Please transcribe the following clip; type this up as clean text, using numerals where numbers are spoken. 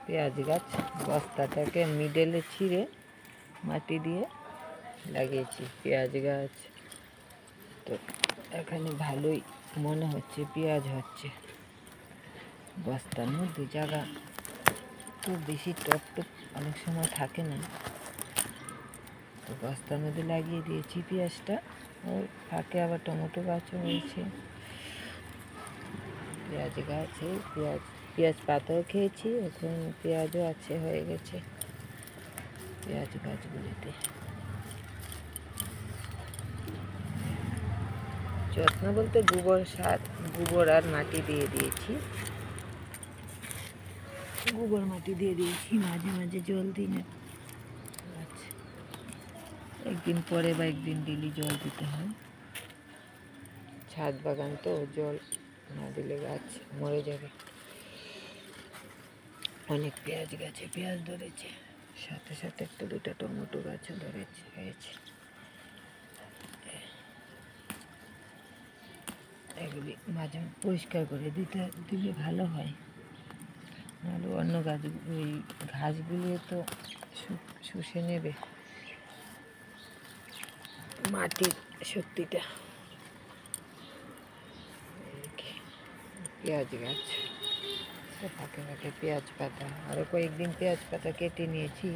পেঁয়াজ গাছ। বস্তাটাকে মিডলে ছিঁড়ে মাটি দিয়ে লাগিয়েছি পেঁয়াজ গাছ। তো এখানে ভালোই মনে হচ্ছে পেঁয়াজ হচ্ছে। বস্তার মধ্যে জায়গা তো বেশি টপ অনেক সময় থাকে না, তো বস্তার মধ্যে লাগিয়ে দিয়েছি পেঁয়াজটা। ওর ফাঁকে আবার টমেটো গাছও হয়েছে। পেঁয়াজ গাছে পেঁয়াজ পাতাও খেয়েছি, এখন পেঁয়াজও আছে, হয়ে গেছে পেঁয়াজ গাছগুলিতে। যত্ন বলতে গোবর আর মাটি দিয়ে দিয়েছি। গোবর মাটি দিয়ে দিয়েছি, মাঝে মাঝে জল দিই না। আচ্ছা, একদিন পরে বা একদিন ডেলি জল দিতে হয়। ছাদ বাগান তো, জল না দিলে গাছ মরে যাবে। অনেক পেঁয়াজ গাছে পেঁয়াজ ধরেছে, সাথে সাথে একটা দুটো টমেটো গাছও হয়েছে। এগুলি মাঝে পরিষ্কার করে দিলে ভালো হয়, নাহলে অন্য গাছ ওই ঘাসগুলো তো শুষে নেবে মাটির শক্তিটা। পেঁয়াজ গাছ ফাঁকে ফাঁকে পেঁয়াজ পাতা, আরও কয়েকদিন পেঁয়াজ পাতা কেটে নিয়েছি,